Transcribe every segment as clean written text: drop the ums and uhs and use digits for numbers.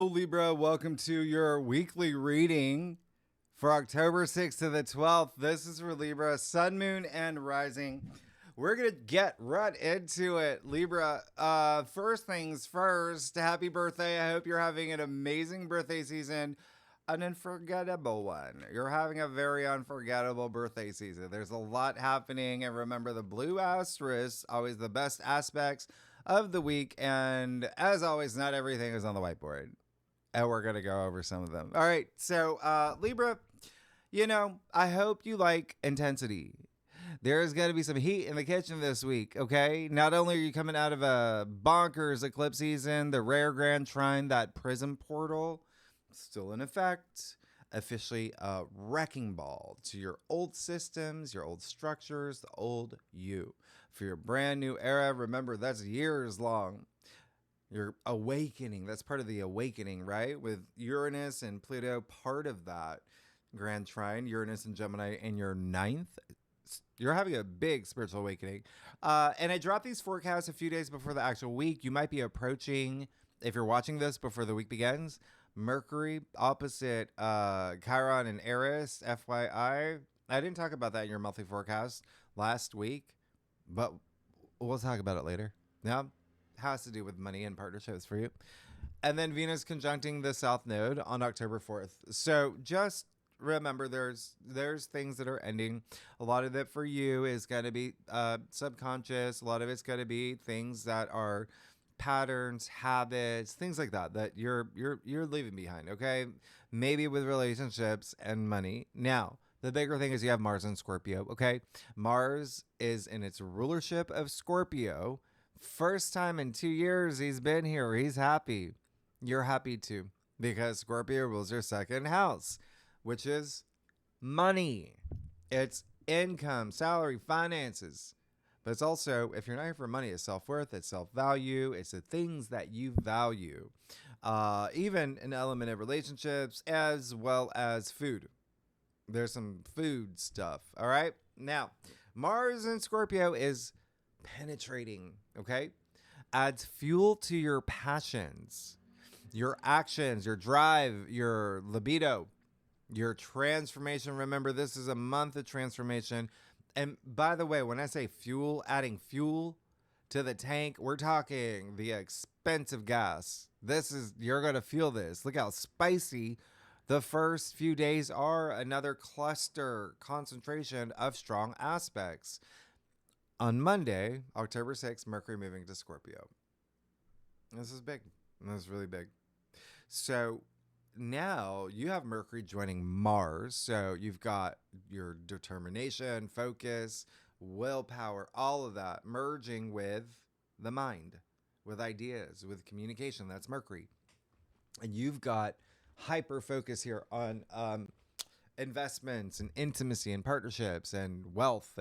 Libra, welcome to your weekly reading for October 6th to the 12th. This is for Libra, Sun, Moon, and Rising. We're going to get right into it. Libra, first things first, happy birthday. I hope you're having an amazing birthday season, an unforgettable one. You're having a very unforgettable birthday season. There's a lot happening, and remember the blue asterisk, always the best aspects of the week. And as always, not everything is on the whiteboard, and we're going to go over some of them. All right. So, Libra, I hope you like intensity. There's going to be some heat in the kitchen this week, okay? Not only are you coming out of a bonkers eclipse season, the rare grand trine, that prism portal, still in effect, officially a wrecking ball to your old systems, your old structures, the old you. For your brand new era, remember that's years long. You're awakening. That's part of the awakening, right? With Uranus and Pluto, part of that grand trine, Uranus and Gemini in your ninth. You're having a big spiritual awakening. And I dropped these forecasts a few days before the actual week. You might be approaching, if you're watching this before the week begins, Mercury opposite Chiron and Aries, FYI. I didn't talk about that in your monthly forecast last week, but we'll talk about it later. Now, has to do with money and partnerships for you. And then Venus conjuncting the South Node on October 4th. So just remember there's things that are ending. A lot of it for you is going to be subconscious. A lot of it's going to be things that are patterns, habits, things like that you're leaving behind, okay? Maybe with relationships and money. Now, the bigger thing is you have Mars in Scorpio, okay? Mars is in its rulership of Scorpio. First time in 2 years he's been here. He's happy. You're happy too, because Scorpio rules your second house, which is money. It's income, salary, finances. But it's also, if you're not here for money, it's self-worth, it's self-value, it's the things that you value. Even an element of relationships as well as food. There's some food stuff, all right? Now, Mars in Scorpio is penetrating, okay? Adds fuel to your passions, your actions, your drive, your libido, your transformation. Remember, this is a month of transformation. And by the way, when I say fuel, adding fuel to the tank, we're talking the expensive gas. You're going to feel this. Look how spicy the first few days are. Another cluster concentration of strong aspects. On Monday, October 6th, Mercury moving to Scorpio. This is big. This is really big. So now you have Mercury joining Mars. So you've got your determination, focus, willpower, all of that merging with the mind, with ideas, with communication. That's Mercury. And you've got hyper focus here on investments and intimacy and partnerships and wealth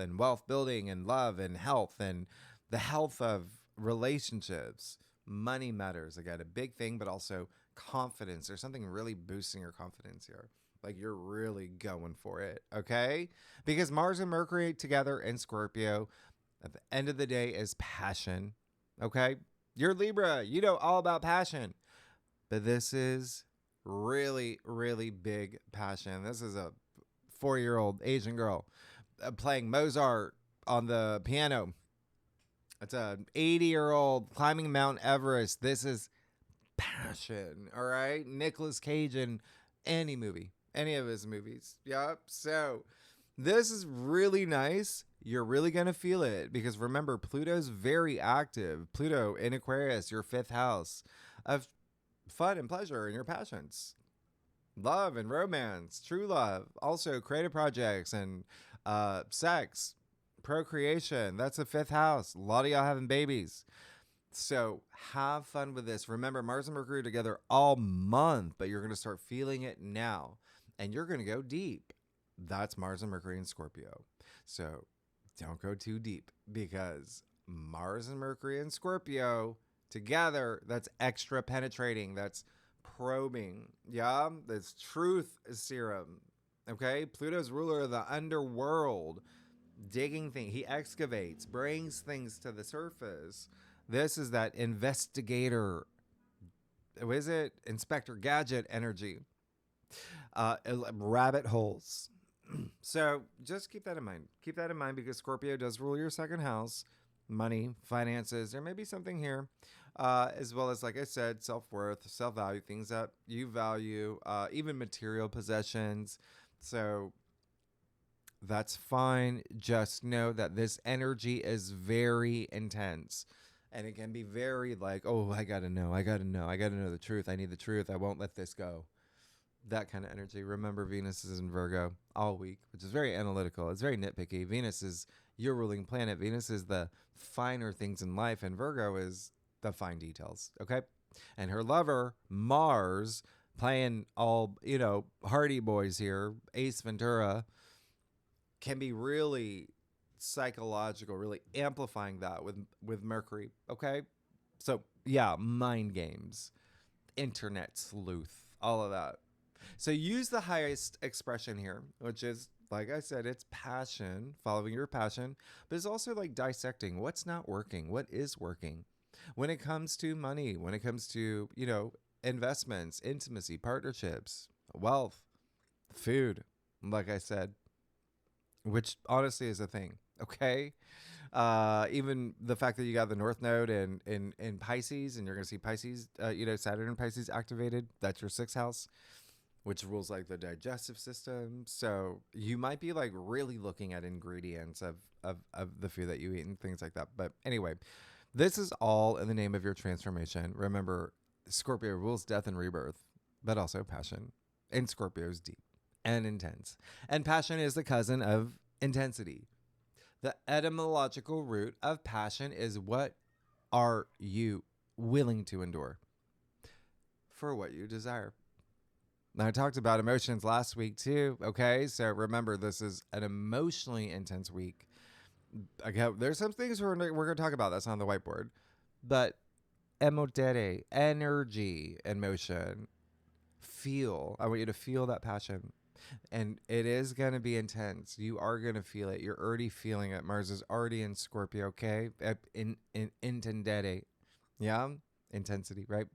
building and love and health and the health of relationships. Money matters. Again, a big thing, but also confidence. There's something really boosting your confidence here. Like you're really going for it, okay? Because Mars and Mercury together in Scorpio, at the end of the day, is passion, okay? You're Libra. You know all about passion. But this is really, really big passion. This is a 4-year-old Asian girl playing Mozart on the piano. It's an 80-year-old climbing Mount Everest. This is passion, all right? Nicolas Cage in any of his movies. Yep. So this is really nice. You're really going to feel it because remember, Pluto's very active. Pluto in Aquarius, your 5th house of fun and pleasure and your passions, love and romance, true love, also creative projects and sex, procreation. That's the 5th house. A lot of y'all having babies. So have fun with this. Remember, Mars and Mercury are together all month, but you're going to start feeling it now and you're going to go deep. That's Mars and Mercury in Scorpio. So don't go too deep because Mars and Mercury in Scorpio together, that's extra penetrating, that's probing, yeah, that's truth serum, okay? Pluto's ruler of the underworld, digging things, he excavates, brings things to the surface. This is that investigator is it Inspector Gadget energy? Rabbit holes. So just keep that in mind. Keep that in mind because Scorpio does rule your second house, money, finances. There may be something here, as well as, like I said, self worth, self value, things that you value, even material possessions. So that's fine. Just know that this energy is very intense. And it can be very like, oh, I got to know. I got to know. I got to know the truth. I need the truth. I won't let this go. That kind of energy. Remember, Venus is in Virgo all week, which is very analytical. It's very nitpicky. Venus is your ruling planet. Venus is the finer things in life, and Virgo is the fine details. Okay. And her lover, Mars, playing all, Hardy Boys here, Ace Ventura, can be really psychological, really amplifying that with Mercury. Okay. So, yeah, mind games, internet sleuth, all of that. So use the highest expression here, which is, like I said, it's passion, following your passion, but it's also like dissecting what's not working, what is working. When it comes to money, when it comes to, investments, intimacy, partnerships, wealth, food, like I said, which honestly is a thing, okay? Even the fact that you got the North Node in Pisces, and you're going to see Pisces, Saturn in Pisces activated, that's your sixth house, which rules like the digestive system. So you might be like really looking at ingredients of the food that you eat and things like that. But anyway, this is all in the name of your transformation. Remember, Scorpio rules death and rebirth, but also passion. And Scorpio is deep and intense. And passion is the cousin of intensity. The etymological root of passion is what are you willing to endure for what you desire. Now, I talked about emotions last week too. Okay, so remember, this is an emotionally intense week. Okay, there's some things we're going to talk about that's on the whiteboard, but emotere, energy, emotion, feel. I want you to feel that passion, and it is going to be intense. You are going to feel it. You're already feeling it. Mars is already in Scorpio. Okay, in intendere, yeah, intensity, right?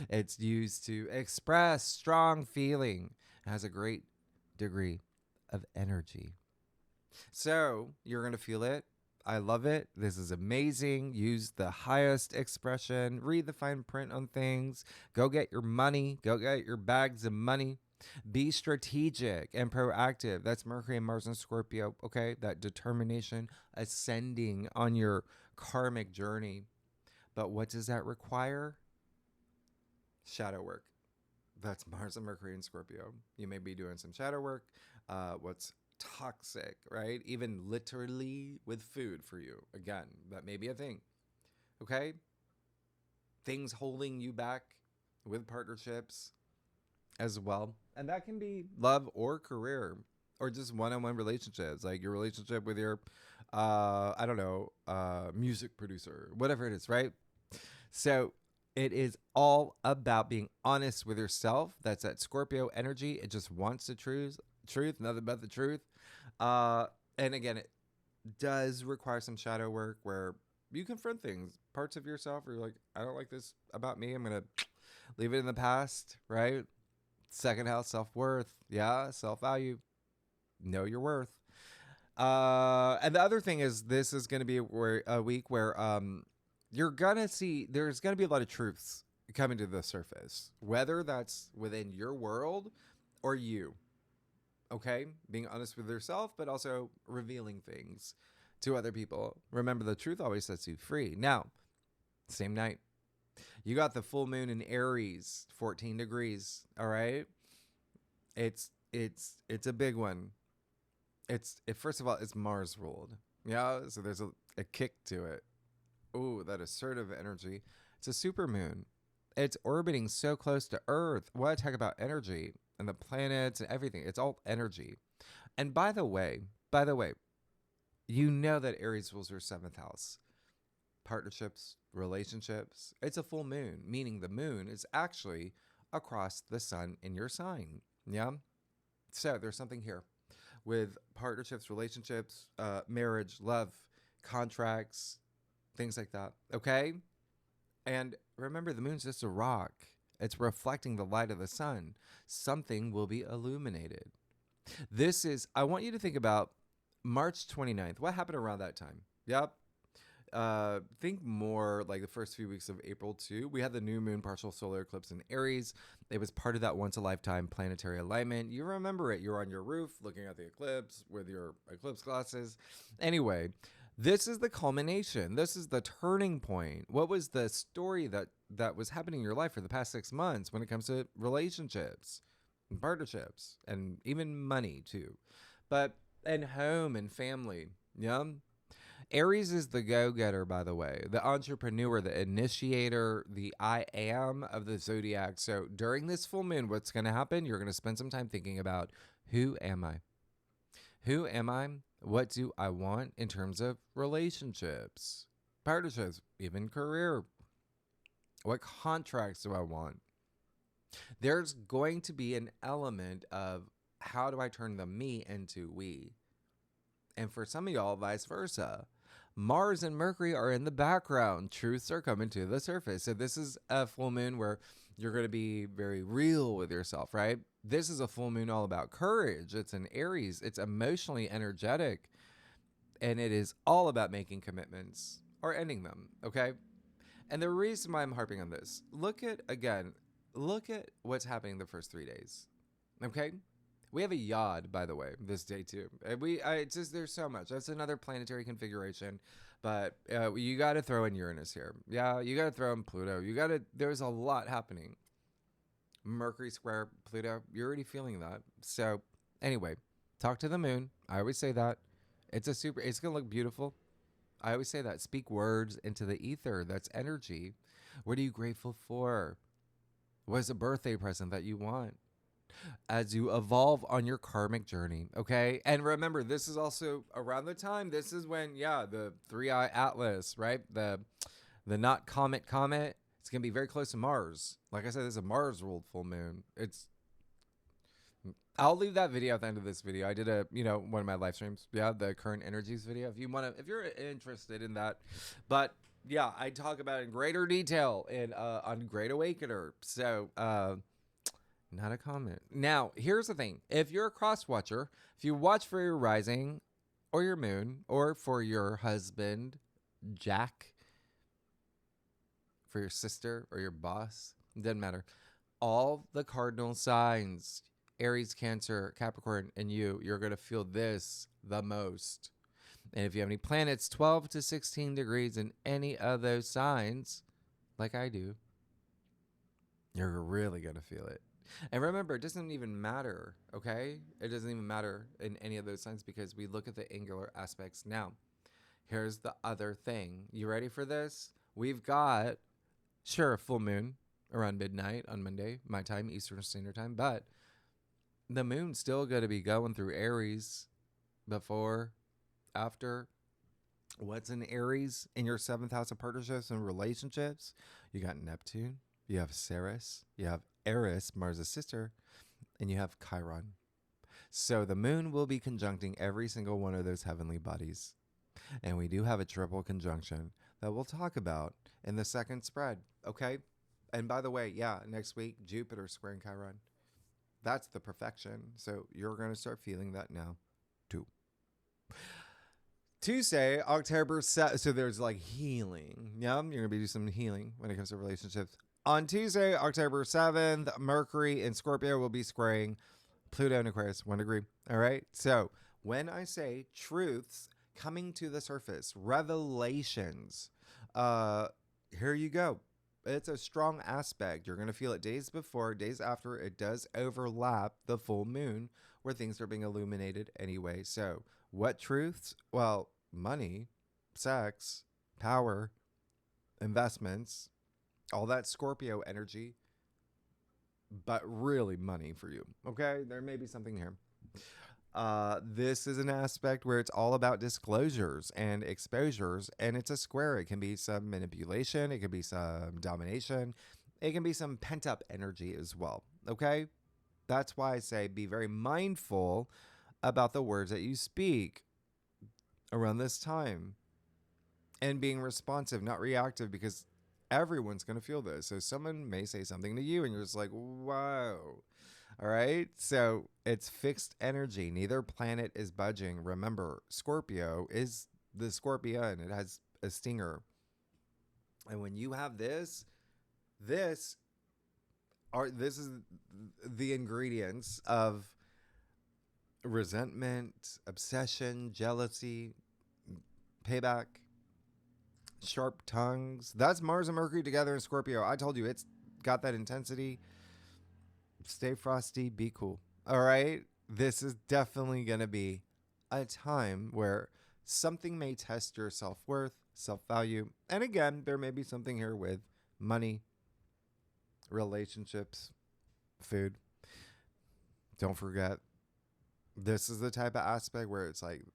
It's used to express strong feeling. It has a great degree of energy. So you're going to feel it. I love it. This is amazing. Use the highest expression. Read the fine print on things. Go get your money. Go get your bags of money. Be strategic and proactive. That's Mercury and Mars and Scorpio. Okay. That determination ascending on your karmic journey. But what does that require? Shadow work. That's Mars and Mercury in Scorpio. You may be doing some shadow work. What's toxic, right? Even literally with food for you. Again, that may be a thing. Okay? Things holding you back with partnerships as well. And that can be love or career or just one-on-one relationships, like your relationship with your, music producer, whatever it is, right? So it is all about being honest with yourself. That's that Scorpio energy. It just wants the truth, nothing but the truth. And again, it does require some shadow work where you confront things, parts of yourself where you're like, I don't like this about me. I'm going to leave it in the past, right? Second house, self-worth. Yeah, self-value. Know your worth. And the other thing is this is going to be a week where you're going to see there's going to be a lot of truths coming to the surface, whether that's within your world or you. Okay? Being honest with yourself, but also revealing things to other people. Remember, the truth always sets you free. Now, same night, you got the full moon in Aries, 14 degrees. All right? It's a big one. First of all, it's Mars ruled. Yeah, so there's a kick to it. Ooh, that assertive energy. It's a super moon. It's orbiting so close to Earth. What talk about energy and the planets and everything. It's all energy. And by the way, you know that Aries rules your seventh house. Partnerships, relationships. It's a full moon, meaning the moon is actually across the sun in your sign. Yeah? So there's something here with partnerships, relationships, marriage, love, contracts, things like that. Okay? And remember, the moon's just a rock. It's reflecting the light of the sun. Something will be illuminated. This is, I want you to think about March 29th. What happened around that time? Yep. Think more like the first few weeks of April too. We had the new moon partial solar eclipse in Aries. It was part of that once a lifetime planetary alignment. You remember it. You're on your roof looking at the eclipse with your eclipse glasses. Anyway, this is the culmination. This is the turning point. What was the story that was happening in your life for the past 6 months when it comes to relationships and partnerships and even money too, and home and family? Yeah. Aries is the go-getter, by the way, the entrepreneur, the initiator, the I am of the zodiac. So during this full moon, what's going to happen? You're going to spend some time thinking about, who am I? Who am I? What do I want in terms of relationships, partnerships, even career? What contracts do I want? There's going to be an element of, how do I turn the me into we? And for some of y'all, vice versa. Mars and Mercury are in the background. Truths are coming to the surface. So this is a full moon where you're going to be very real with yourself, right? This is a full moon all about courage. It's an Aries. It's emotionally energetic. And it is all about making commitments or ending them, okay? And the reason why I'm harping on this, look at what's happening the first 3 days, okay? We have a yod, by the way, this day too. It's just, there's so much. That's another planetary configuration, but you got to throw in Uranus here. Yeah, you got to throw in Pluto. There's a lot happening. Mercury square Pluto, you're already feeling that. So anyway, talk to the moon. I always say that. It's going to look beautiful. I always say that. Speak words into the ether. That's energy. What are you grateful for? What is a birthday present that you want as you evolve on your karmic journey? Okay. And remember, this is also around the time. This is when, the 3-eye atlas, right? The not comet. It's going to be very close to Mars. Like I said, this is a Mars ruled full moon. I'll leave that video at the end of this video. I did one of my live streams. Yeah. The current energies video. If you're interested in that, but yeah, I talk about it in greater detail on Great Awakener. So, not a comment. Now, here's the thing. If you're a cross watcher, if you watch for your rising or your moon, or for your husband, Jack, for your sister or your boss, it doesn't matter. All the cardinal signs, Aries, Cancer, Capricorn, and you're going to feel this the most. And if you have any planets 12 to 16 degrees in any of those signs, like I do, you're really going to feel it. And remember, it doesn't even matter, okay? It doesn't even matter in any of those signs because we look at the angular aspects. Now, here's the other thing. You ready for this? We've got, a full moon around midnight on Monday, my time, Eastern Standard Time, but the moon's still going to be going through Aries before, after. What's in Aries in your 7th house of partnerships and relationships? You got Neptune, you have Ceres, you have Eris, Mars' sister, and you have Chiron. So the moon will be conjuncting every single one of those heavenly bodies. And we do have a triple conjunction that we'll talk about in the second spread, okay? And by the way, next week, Jupiter squaring Chiron. That's the perfection. So you're going to start feeling that now, too. Tuesday, October 7th. So there's like healing. Yeah, you're going to be doing some healing when it comes to relationships. On Tuesday, October 7th, Mercury in Scorpio will be squaring Pluto in Aquarius, 1 degree. All right. So when I say truths coming to the surface, revelations, here you go. It's a strong aspect. You're going to feel it days before, days after. It does overlap the full moon where things are being illuminated anyway. So what truths? Well, money, sex, power, investments, all that Scorpio energy, but really money for you. Okay, there may be something here. This is an aspect where it's all about disclosures and exposures, and it's a square. It can be some manipulation. It can be some domination. It can be some pent-up energy as well. Okay, that's why I say be very mindful about the words that you speak around this time and being responsive, not reactive, because Everyone's going to feel this. So someone may say something to you and you're just like, whoa. All right. So it's fixed energy. Neither planet is budging. Remember, Scorpio is the scorpion. It has a stinger. And when you have this is the ingredients of resentment, obsession, jealousy, payback, sharp tongues. That's Mars and Mercury together in Scorpio. I told you it's got that intensity. Stay frosty, be cool. All right. This is definitely going to be a time where something may test your self-worth, self-value. And again, there may be something here with money, relationships, food. Don't forget, this is the type of aspect where it's like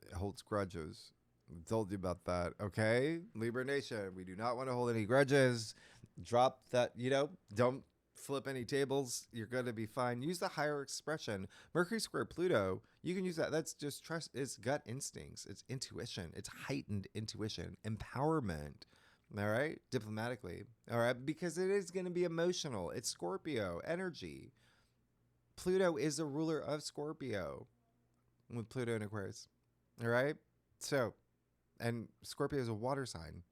it holds grudges. I told you about that. Okay, Libra Nation, we do not want to hold any grudges. Drop that, don't flip any tables. You're going to be fine. Use the higher expression. Mercury square Pluto, you can use that. That's just trust. It's gut instincts. It's intuition. It's heightened intuition, empowerment. All right, diplomatically. All right, because it is going to be emotional. It's Scorpio energy. Pluto is the ruler of Scorpio with Pluto in Aquarius. All right, so, and Scorpio is a water sign.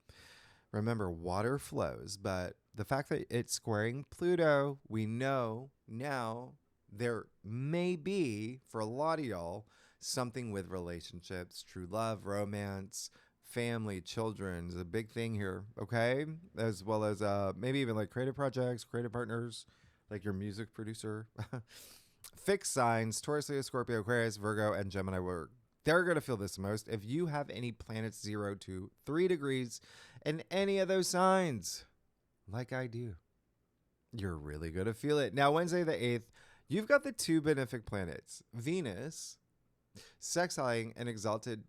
Remember, water flows, but the fact that it's squaring Pluto, we know now there may be, for a lot of y'all, something with relationships, true love, romance, family, children is a big thing here, okay? As well as maybe even like creative projects, creative partners, like your music producer. Fixed signs, Taurus, Leo, Scorpio, Aquarius, Virgo, and Gemini they're going to feel this most. If you have any planets 0 to 3 degrees in any of those signs, like I do, you're really going to feel it. Now, Wednesday the 8th, you've got the two benefic planets, Venus, sextiling an exalted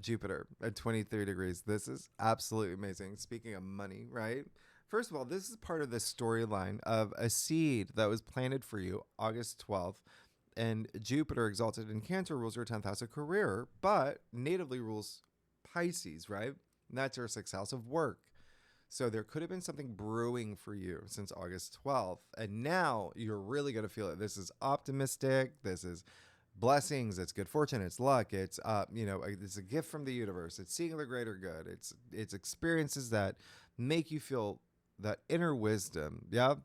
Jupiter at 23 degrees. This is absolutely amazing. Speaking of money, right? First of all, this is part of the storyline of a seed that was planted for you August 12th. And Jupiter exalted in Cancer rules your 10th house of career, but natively rules Pisces, right? And that's your 6th house of work. So there could have been something brewing for you since August 12th. And now you're really going to feel it. This is optimistic. This is blessings. It's good fortune. It's luck. It's, it's a gift from the universe. It's seeing the greater good. It's experiences that make you feel that inner wisdom. Yeah.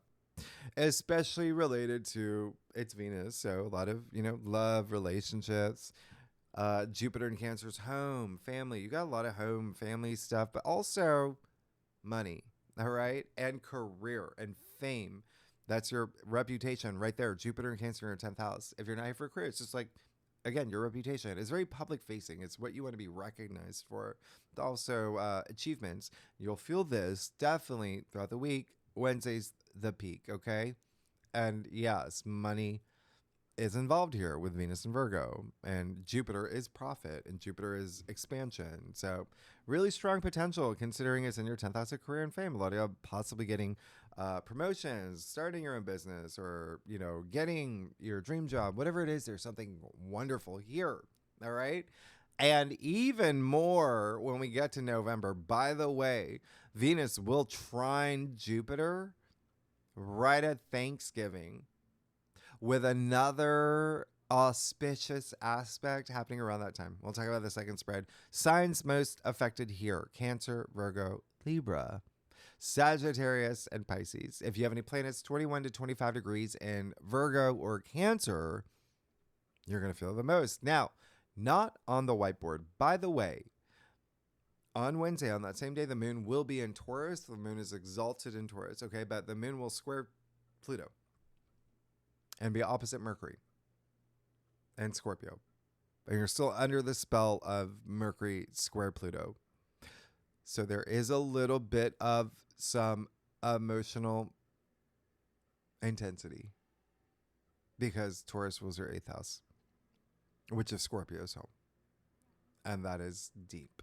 Especially related to it's Venus. So a lot of, love, relationships, Jupiter in Cancer's home, family. You got a lot of home, family stuff, but also money. All right. And career and fame. That's your reputation right there. Jupiter and Cancer in your 10th house. If you're not here for a career, it's just like, again, your reputation. It's very public facing. It's what you want to be recognized for. Also, achievements. You'll feel this definitely throughout the week. Wednesday's the peak, okay? And yes, money is involved here with Venus and Virgo. And Jupiter is profit and Jupiter is expansion. So really strong potential considering it's in your 10th house of career and fame. A lot of you possibly getting promotions, starting your own business, or, getting your dream job. Whatever it is, there's something wonderful here, all right? And even more when we get to November. By the way, Venus will trine Jupiter right at Thanksgiving with another auspicious aspect happening around that time. We'll talk about the second spread. Signs most affected here: Cancer, Virgo, Libra, Sagittarius, and Pisces. If you have any planets 21 to 25 degrees in Virgo or Cancer, you're going to feel the most. Now, not on the whiteboard. By the way, on Wednesday, on that same day, the moon will be in Taurus. The moon is exalted in Taurus, okay? But the moon will square Pluto and be opposite Mercury and Scorpio. And you're still under the spell of Mercury square Pluto. So there is a little bit of some emotional intensity because Taurus was your 8th house, which is Scorpio's home. And that is deep.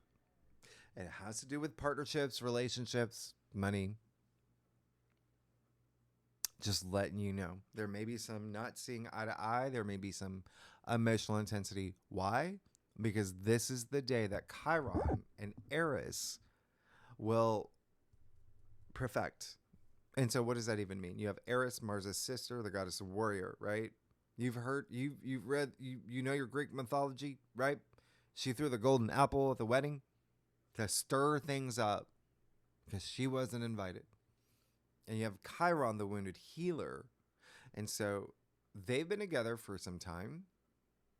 It has to do with partnerships, relationships, money. Just letting you know. There may be some not seeing eye to eye. There may be some emotional intensity. Why? Because this is the day that Chiron and Aries will perfect. And so what does that even mean? You have Aries, Mars' sister, the goddess of warrior, right? You've heard, you've read, you know your Greek mythology, right? She threw the golden apple at the wedding to stir things up because she wasn't invited. And you have Chiron, the wounded healer. And so they've been together for some time,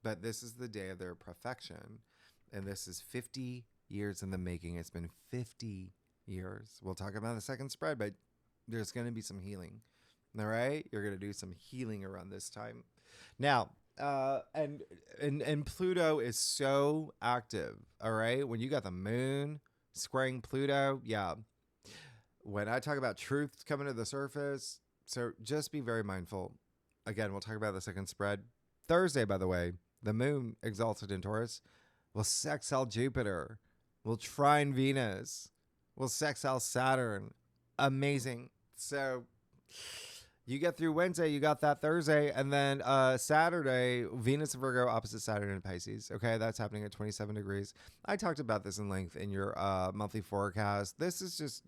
but this is the day of their perfection. And this is 50 years in the making. It's been 50 years. We'll talk about the second spread, but there's going to be some healing. All right? You're going to do some healing around this time. Now, and Pluto is so active, all right? When you got the moon squaring Pluto, yeah. When I talk about truth coming to the surface, so just be very mindful. Again, we'll talk about the second spread. Thursday, by the way, the moon exalted in Taurus will sextile Jupiter, will trine Venus, will sextile Saturn. Amazing. So you get through Wednesday, you got that Thursday, and then Saturday, Venus and Virgo opposite Saturn in Pisces. Okay, that's happening at 27 degrees. I talked about this in length in your monthly forecast. This is just,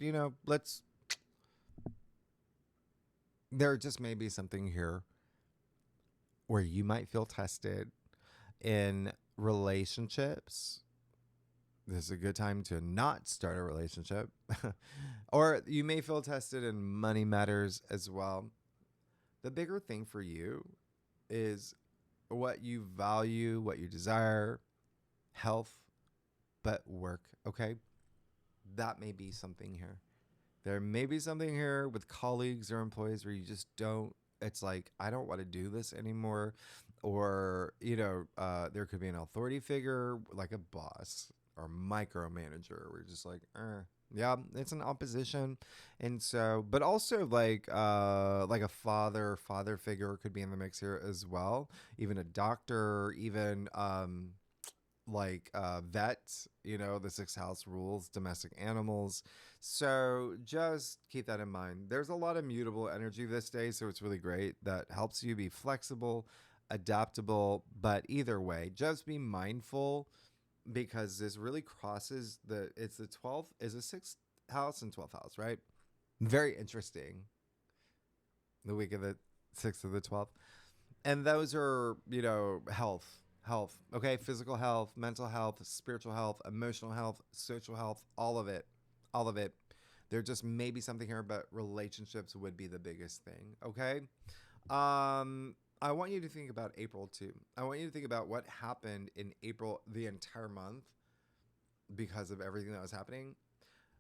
there just may be something here where you might feel tested in relationships. This is a good time to not start a relationship. Or you may feel tested in money matters as well. The bigger thing for you is what you value, what you desire, health, but work, okay? That may be something here. There may be something here with colleagues or employees where you just don't, it's like, I don't want to do this anymore. Or, there could be an authority figure like a boss or micromanager. We're just like, yeah, it's an opposition. And so, but also like a father figure could be in the mix here as well. Even a doctor, even vets, the sixth house rules domestic animals. So just keep that in mind. There's a lot of mutable energy this day, so it's really great. That helps you be flexible, adaptable, but either way, just be mindful because this really crosses it's the 12th, is the 6th house and 12th house, right? Very interesting. The week of the 6th of the 12th. And those are, health, okay? Physical health, mental health, spiritual health, emotional health, social health, all of it. There just may be something here, but relationships would be the biggest thing, okay? I want you to think about April too. I want you to think about what happened in April, the entire month, because of everything that was happening.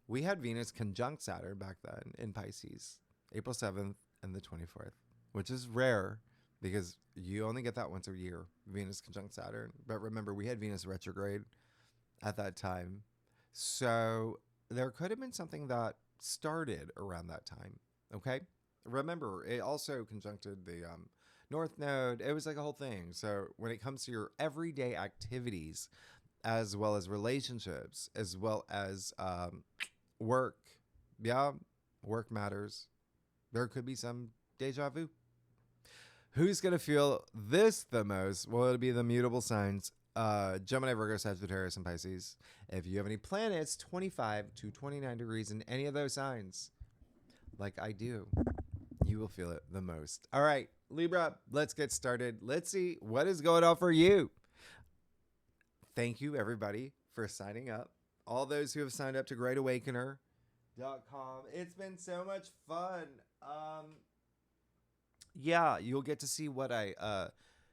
We had Venus conjunct Saturn back then in Pisces, April 7th and the 24th, which is rare because you only get that once a year, Venus conjunct Saturn. But remember, we had Venus retrograde at that time. So there could have been something that started around that time, okay? Remember, it also conjuncted the North Node. It was like a whole thing. So when it comes to your everyday activities, as well as relationships, as well as work, work matters. There could be some deja vu. Who's going to feel this the most? Well, it'll be the mutable signs. Gemini, Virgo, Sagittarius, and Pisces. If you have any planets 25 to 29 degrees in any of those signs, like I do, you will feel it the most. All right, Libra, let's get started. Let's see what is going on for you. Thank you, everybody, for signing up. All those who have signed up to greatawakener.com. It's been so much fun. You'll get to see what I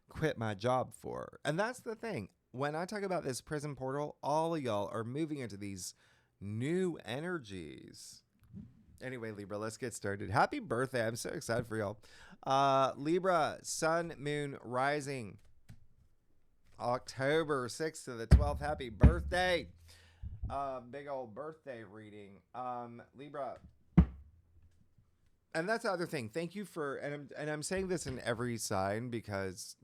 quit my job for. And that's the thing. When I talk about this prison portal, all of y'all are moving into these new energies. Anyway, Libra, let's get started. Happy birthday. I'm so excited for y'all. Libra, sun, moon, rising. October 6th to the 12th. Happy birthday. Big old birthday reading. Libra. And that's the other thing. Thank you for, and I'm saying this in every sign because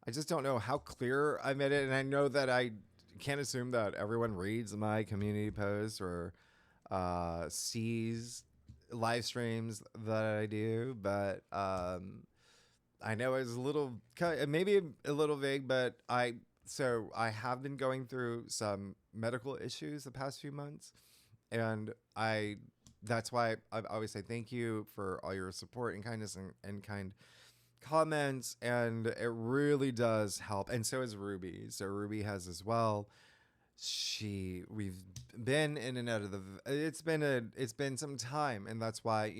I just don't know how clear I made it. And I know that I can't assume that everyone reads my community posts or sees live streams that I do, but I know it's a little, maybe a little vague, but I have been going through some medical issues the past few months, and I That's why I always say thank you for all your support and kindness and kind comments, and it really does help. And so is Ruby. So Ruby has as well. We've been in and out of the. It's been some time, and that's why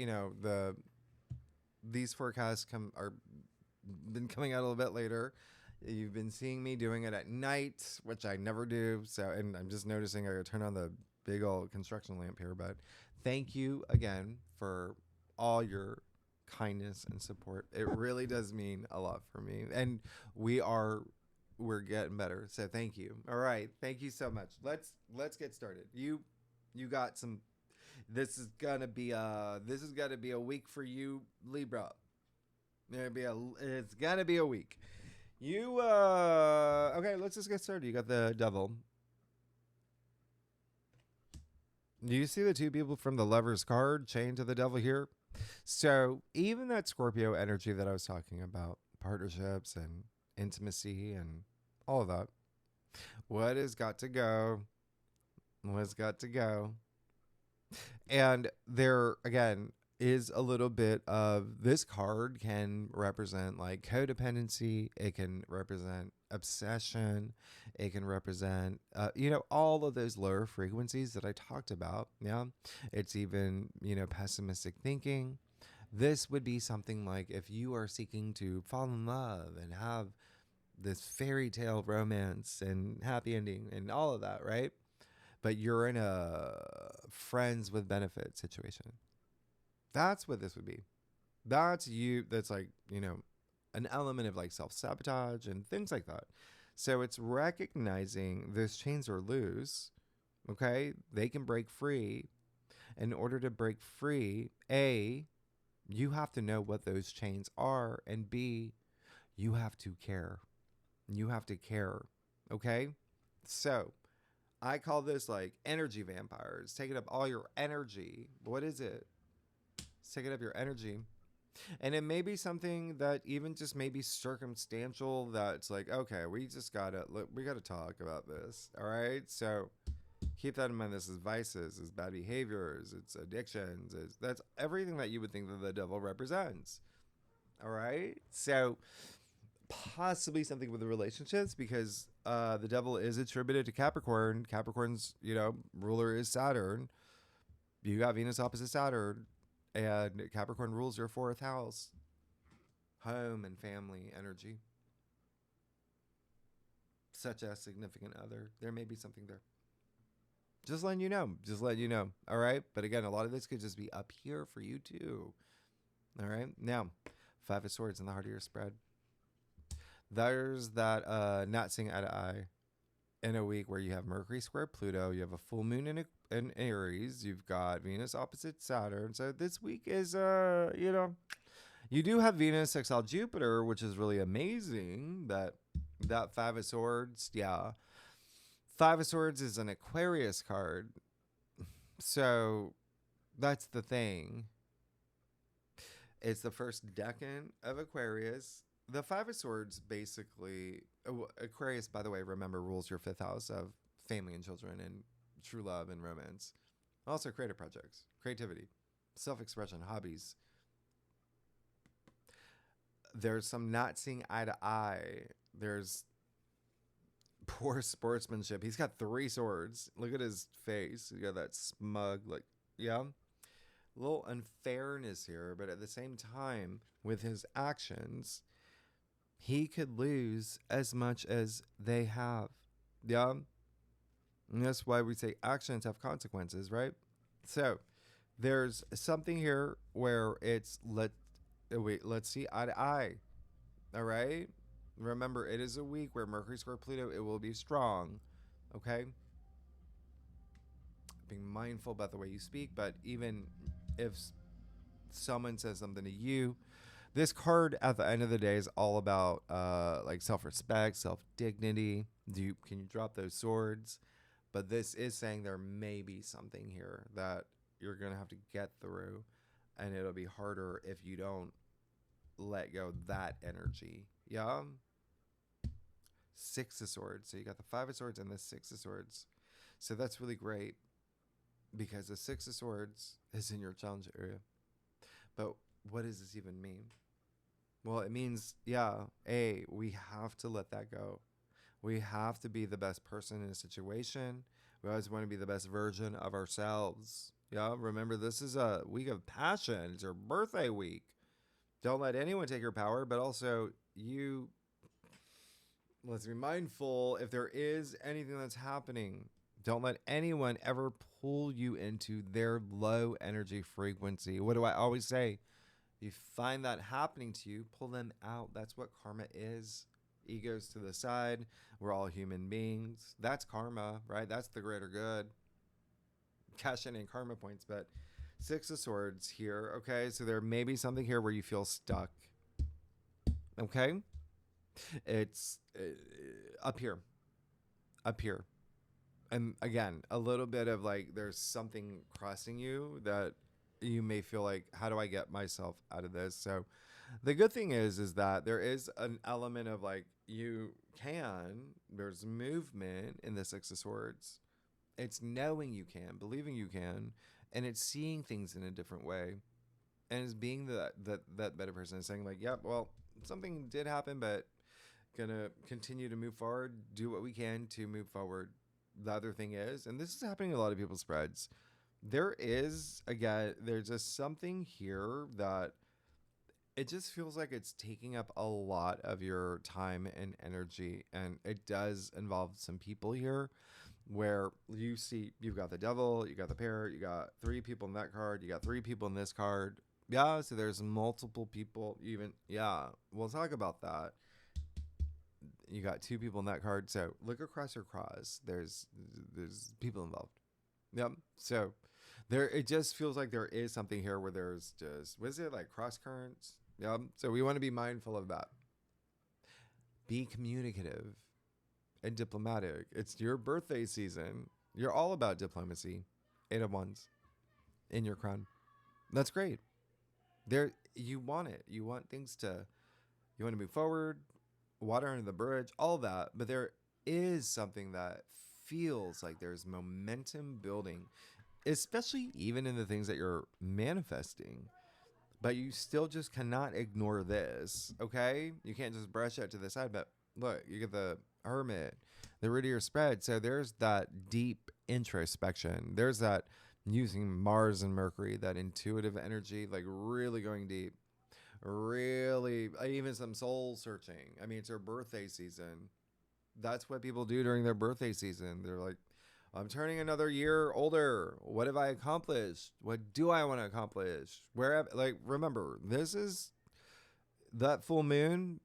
these forecasts are been coming out a little bit later. You've been seeing me doing it at night, which I never do. So, and I'm just noticing I gotta turn on the big old construction lamp here. But thank you again for all your kindness and support. It really does mean a lot for me. And we're getting better. So thank you. All right. Thank you so much. Let's get started. You got some. This is gonna be a week for you, Libra. It's gonna be a week. Okay, let's just get started. You got the devil. Do you see the two people from the Lover's card chained to the devil here? So even that Scorpio energy that I was talking about, partnerships and intimacy and all of that, what has got to go? What's got to go? And there again is a little bit of this card can represent like codependency. It can represent obsession. It can represent, all of those lower frequencies that I talked about. Yeah. It's even, pessimistic thinking. This would be something like if you are seeking to fall in love and have this fairy tale romance and happy ending and all of that, right? But you're in a friends with benefit situation. That's what this would be. That's you. That's like, an element of like self-sabotage and things like that. So it's recognizing those chains are loose. Okay. They can break free. In order to break free, A, you have to know what those chains are. And B, you have to care. You have to care. Okay. So I call this like energy vampires, taking up all your energy. What is it? It's taking up your energy. And it may be something that even just maybe circumstantial that's like, okay, we gotta talk about this. All right. So keep that in mind. This is vices, it's bad behaviors, it's addictions, that's everything that you would think that the devil represents. All right. So possibly something with the relationships because the devil is attributed to Capricorn. Capricorn's, ruler is Saturn. You got Venus opposite Saturn, and Capricorn rules your fourth house, home and family energy, such as significant other. There may be something there. Just letting you know. Just letting you know. All right. But again, a lot of this could just be up here for you too. All right. Now, Five of Swords in the heart of your spread. There's that not seeing eye to eye in a week where you have Mercury square Pluto, you have a full moon in Aries, you've got Venus opposite Saturn. So this week is, you do have Venus sextile Jupiter, which is really amazing. That Five of Swords, yeah. Five of Swords is an Aquarius card. So that's the thing. It's the first decan of Aquarius. The Five of Swords basically, Aquarius, by the way, remember, rules your fifth house of family and children and true love and romance. Also creative projects, creativity, self-expression, hobbies. There's some not seeing eye to eye. There's poor sportsmanship. He's got 3 swords. Look at his face. He got that smug, like, yeah. A little unfairness here, but at the same time, with his actions, he could lose as much as they have. Yeah. And that's why we say actions have consequences, right? So there's something here where it's let's see eye to eye. All right. Remember, it is a week where Mercury square Pluto, it will be strong. Okay. Being mindful about the way you speak, but even if someone says something to you, this card at the end of the day is all about like self-respect, self-dignity. Can you drop those swords? But this is saying there may be something here that you're going to have to get through, and it'll be harder if you don't let go of that energy. Yeah. 6 of Swords. So you got the 5 of Swords and the 6 of Swords. So that's really great. because the Six of Swords is in your challenge area. But what does this even mean? Well, it means, yeah, we have to let that go. We have to be the best person in a situation. We always want to be the best version of ourselves. Yeah, remember, this is a week of passion. It's your birthday week. Don't let anyone take your power, but also you. Let's be mindful if there is anything that's happening. Don't let anyone ever pull you into their low energy frequency. What do I always say? You find that happening to you, pull them out. That's what karma is. Egos to the side. We're all human beings. That's karma, right? That's the greater good. Cash in karma points, but Six of Swords here. Okay, so there may be something here where you feel stuck. Okay, it's up here, up here, and again, a little bit of like there's something crossing you that you may feel like, how do I get myself out of this? So the good thing is that there is an element of like there's movement in the Six of Swords. It's knowing you can, believing you can, and it's seeing things in a different way. And it's being that better person and saying like, yeah, well, something did happen, but gonna continue to move forward, do what we can to move forward. The other thing is, and this is happening in a lot of people's spreads, there's just something here that it just feels like it's taking up a lot of your time and energy. And it does involve some people here where you see you've got the devil, you got the pair, you got 3 people in that card, you got 3 people in this card. Yeah, so there's multiple people even. Yeah, we'll talk about that. You got 2 people in that card. So look across your cross. There's people involved. Yep. So it just feels like there is something here where there's just, what is it, like cross currents? Yep. So we want to be mindful of that. Be communicative and diplomatic. It's your birthday season. You're all about diplomacy. 8 of Wands in your crown. That's great. You want it. You want you want to move forward, water under the bridge, all that. But there is something that feels like there's momentum building, especially even in the things that you're manifesting. But you still just cannot ignore this, okay? You can't just brush it to the side. But look, you get the Hermit, the root of your spread. So there's that deep introspection. There's that using Mars and Mercury, that intuitive energy, like really going deep. Really, even some soul searching. I mean, it's your birthday season. That's what people do during their birthday season. They're like, I'm turning another year older. What have I accomplished? What do I want to accomplish? Remember, this is that full moon.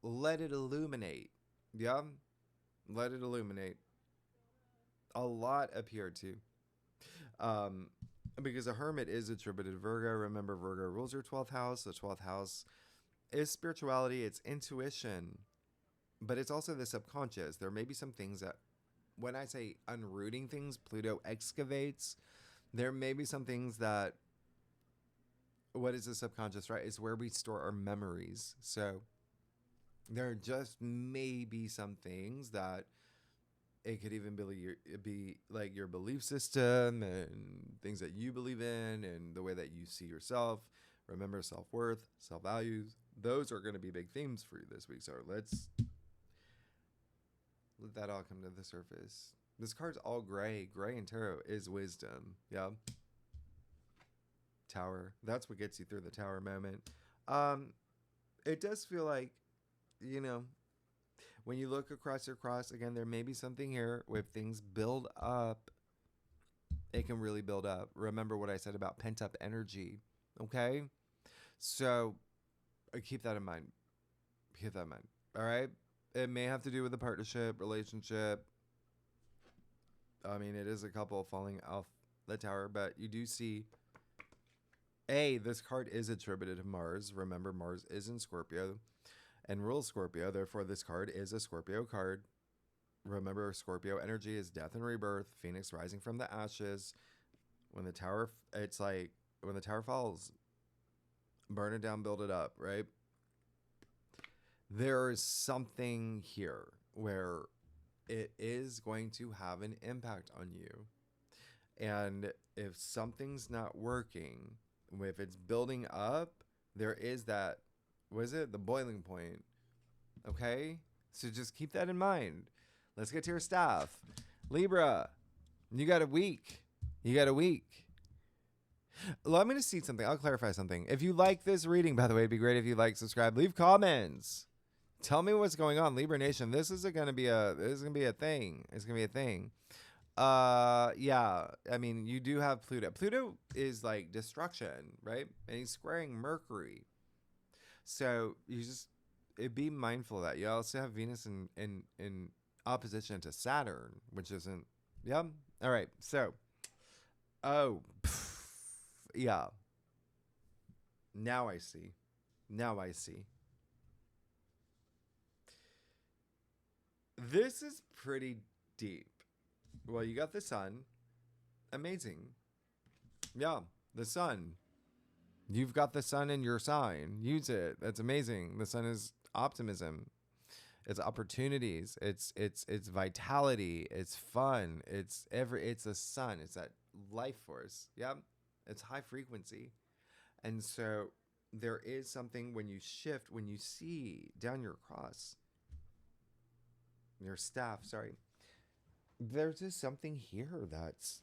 Let it illuminate. Yeah. Let it illuminate. A lot up here too. Because a hermit is attributed to Virgo. Remember, Virgo rules your 12th house. The 12th house is spirituality. It's intuition. But it's also the subconscious. There may be some things that, when I say unrooting things, Pluto excavates. There may be some things that, what is the subconscious, right? It's where we store our memories. So there just may be some things that it could even be like your belief system and things that you believe in and the way that you see yourself. Remember, self-worth, self-values. Those are going to be big themes for you this week. So let's let that all come to the surface. This card's all gray. Gray in tarot is wisdom. Yeah. Tower. That's what gets you through the tower moment. It does feel like, when you look across your cross, again, there may be something here where if things build up, it can really build up. Remember what I said about pent up energy. Okay? So keep that in mind. Keep that in mind. All right? It may have to do with a partnership, relationship. I mean, it is a couple falling off the tower, but you do see, this card is attributed to Mars. Remember, Mars is in Scorpio and rules Scorpio. Therefore, this card is a Scorpio card. Remember, Scorpio energy is death and rebirth, Phoenix rising from the ashes. When the tower, it's like when the tower falls, burn it down, build it up, right? There is something here where it is going to have an impact on you. And if something's not working, if it's building up, there is that, was it the boiling point? Okay, so just keep that in mind. Let's get to your staff. Libra, you got a week. You got a week. Let me just see something. I'll clarify something. If you like this reading, by the way, it'd be great if you like, subscribe, leave comments. Tell me what's going on, Libra Nation. This is gonna be a thing. It's gonna be a thing. Yeah. I mean, you do have Pluto. Pluto is like destruction, right? And he's squaring Mercury. So you just be mindful of that. You also have Venus in opposition to Saturn, which isn't. Yeah. All right. So, yeah. Now I see. This is pretty deep. Well, you got the sun. Amazing. Yeah, the sun. You've got the sun in your sign. Use it. That's amazing. The sun is optimism. It's opportunities. It's vitality. It's fun. It's the sun. It's that life force. Yeah. It's high frequency. And so there is something when you shift, when you see down your cross, your staff, sorry, there's just something here that's,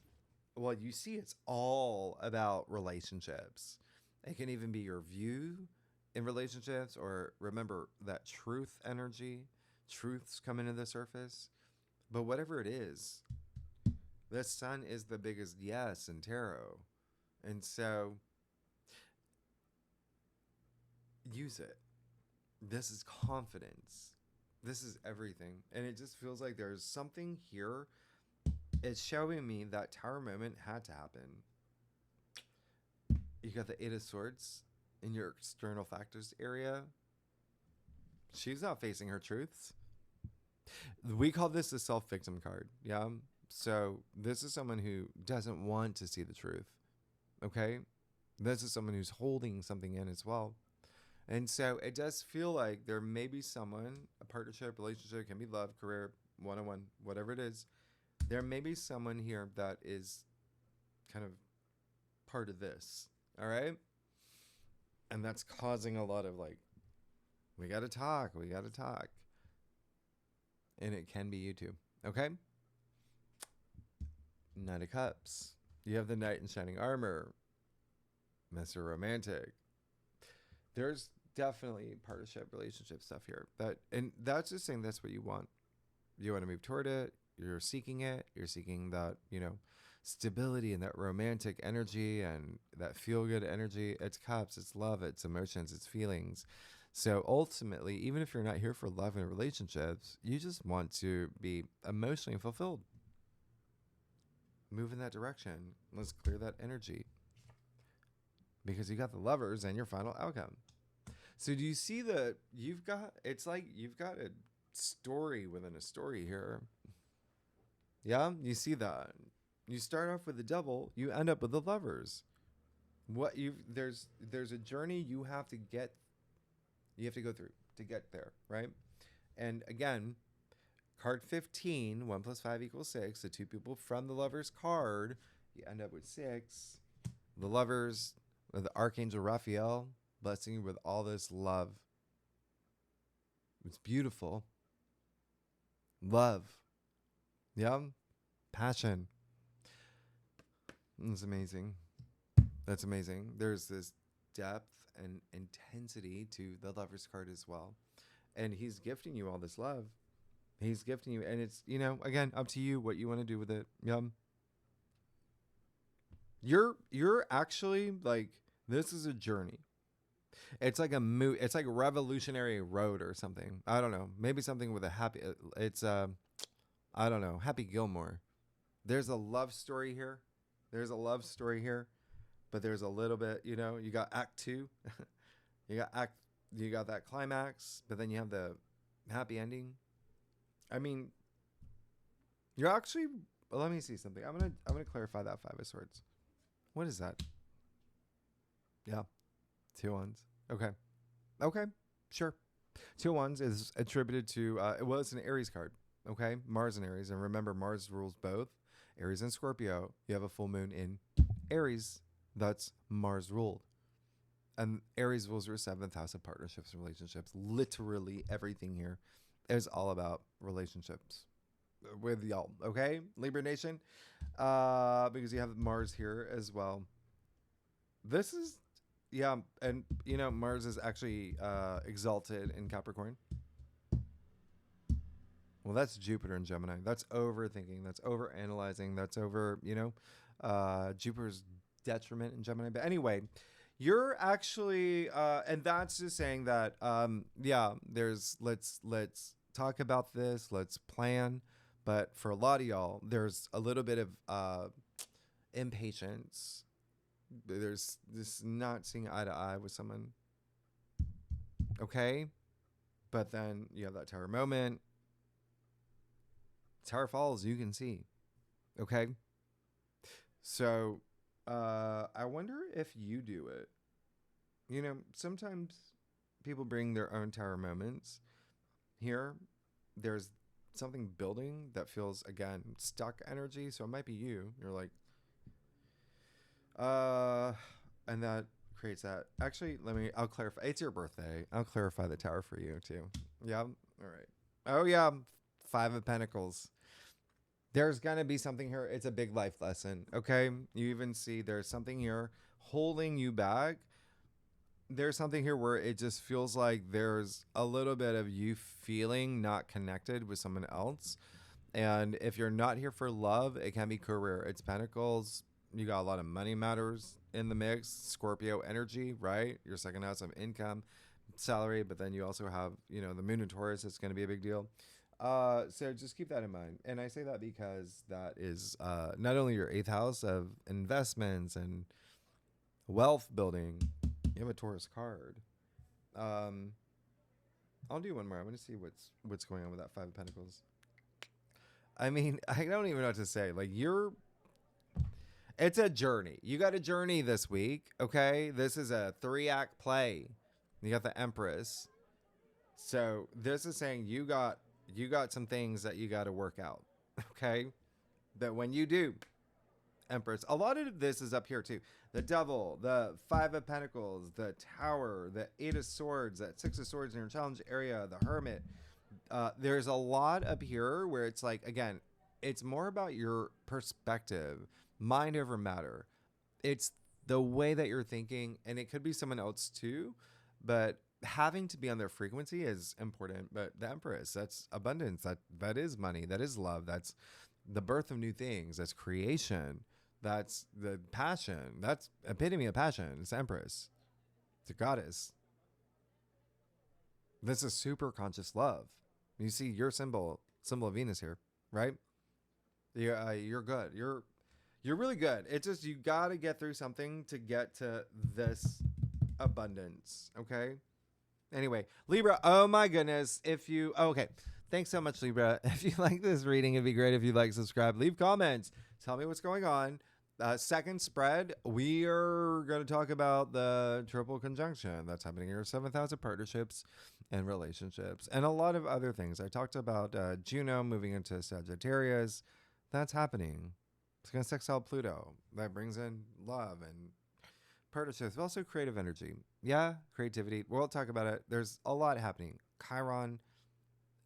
well, you see it's all about relationships. It can even be your view in relationships, or remember that truth energy, truths coming to the surface. But whatever it is, the sun is the biggest yes in tarot. And so use it. This is confidence. This is everything. And it just feels like there's something here. It's showing me that Tower moment had to happen. You got the Eight of Swords in your external factors area. She's not facing her truths. We call this the self-victim card. Yeah. So this is someone who doesn't want to see the truth. Okay. This is someone who's holding something in as well. And so it does feel like there may be someone, a partnership, relationship, can be love, career, one-on-one, whatever it is. There may be someone here that is kind of part of this. All right. And that's causing a lot of like, we got to talk. And it can be you too. Okay. Knight of Cups. You have the Knight in Shining Armor. Mr. Romantic. There's definitely partnership, relationship stuff here. And that's just saying that's what you want. You want to move toward it. You're seeking it. You're seeking that, stability and that romantic energy and that feel-good energy. It's cups, it's love, it's emotions, it's feelings. So ultimately, even if you're not here for love and relationships, you just want to be emotionally fulfilled. Move in that direction. Let's clear that energy. Because you got the Lovers and your final outcome. So do you see it's like you've got a story within a story here. Yeah, you see that. You start off with the Devil, you end up with the Lovers. There's a journey you have to go through to get there, right? And again, card 15, 1 + 5 = 6. The two people from the Lovers card, you end up with 6. The Lovers, the Archangel Raphael, blessing you with all this love. It's beautiful. Love. Yeah. Passion. It's amazing. That's amazing. There's this depth and intensity to the Lover's card as well. And he's gifting you all this love. He's gifting you. And it's, again, up to you what you want to do with it. Yeah. You're actually like, this is a journey. It's like it's like Revolutionary Road or something. I don't know. Maybe something with a happy, I don't know. Happy Gilmore. There's a love story here. But there's a little bit, you got Act 2. you got that climax, but then you have the happy ending. I mean, you're actually, let me see something. I'm going to clarify that 5 of Swords. What is that? Yeah. 2 wands. Okay. Sure. 2 wands is attributed to, it's an Aries card. Okay. Mars and Aries. And remember, Mars rules both. Aries and Scorpio, you have a full moon in Aries. That's Mars ruled. And Aries rules your 7th house of partnerships and relationships. Literally everything here is all about relationships with y'all. Okay, Libra Nation, because you have Mars here as well. This is, yeah, and Mars is actually exalted in Capricorn. Well, that's Jupiter in Gemini. That's overthinking. That's overanalyzing. That's over, Jupiter's detriment in Gemini. But anyway, you're actually, and that's just saying that, let's talk about this. Let's plan. But for a lot of y'all, there's a little bit of impatience. There's this not seeing eye to eye with someone. Okay. But then you have that tower moment. Tower falls, you can see. Okay. So I wonder if you do it. Sometimes people bring their own tower moments. Here, there's something building that feels, again, stuck energy. So it might be you. You're like, and that creates that. Actually, I'll clarify. It's your birthday. I'll clarify the tower for you too. Yeah. All right. Oh yeah. 5 of Pentacles. There's going to be something here. It's a big life lesson. Okay. You even see there's something here holding you back. There's something here where it just feels like there's a little bit of you feeling not connected with someone else. And if you're not here for love, it can be career. It's Pentacles. You got a lot of money matters in the mix. Scorpio energy, right? Your 2nd house of income, salary. But then you also have, the moon in Taurus. It's going to be a big deal. So just keep that in mind. And I say that because that is not only your 8th house of investments and wealth building. You have a Taurus card. I'll do one more. I want to see what's going on with that 5 of Pentacles. I mean, I don't even know what to say. Like, it's a journey. You got a journey this week, okay? This is a 3-act play. You got the Empress. So this is saying you got some things that you got to work out, okay? That when you do, Empress, a lot of this is up here too. The Devil, the 5 of Pentacles, the Tower, the 8 of Swords, that 6 of Swords in your challenge area, the Hermit. There's a lot up here where it's like, again, it's more about your perspective, mind over matter. It's the way that you're thinking, and it could be someone else too, but having to be on their frequency is important. But the Empress, that's abundance. That is money. That is love. That's the birth of new things. That's creation. That's the passion. That's epitome of passion. It's Empress. It's a goddess. This is super conscious love. You see your symbol of Venus here, right? You're good. You're really good. It's just you got to get through something to get to this abundance. Okay. Anyway, Libra. Oh my goodness. Okay. Thanks so much, Libra. If you like this reading, it'd be great if you'd like, subscribe, leave comments, tell me what's going on. Second spread, we are going to talk about the triple conjunction that's happening in your 7th house of partnerships and relationships, and a lot of other things. I talked about Juno moving into Sagittarius. That's happening. It's going to sextile Pluto. That brings in love and partnerships, but also creative energy. Yeah, creativity. We'll talk about it. There's a lot happening. Chiron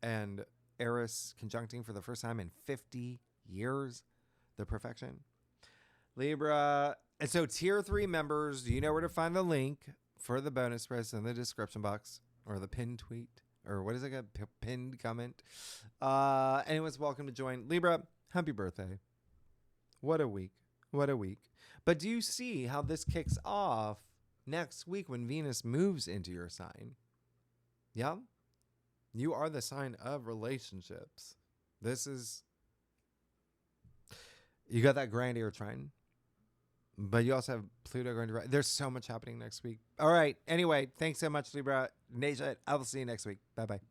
and Eris conjuncting for the first time in 50 years. The perfection. Libra. And so tier 3 members, you know where to find the link for the bonus spreads in the description box or the pinned tweet or what is it? Pinned comment. Anyone's welcome to join. Libra, happy birthday. What a week. What a week. But do you see how this kicks off next week when Venus moves into your sign? Yeah. You are the sign of relationships. You got that grand air trine, but you also have Pluto going to rise. There's so much happening next week. All right. Anyway, thanks so much, Libra Nation. I will see you next week. Bye-bye.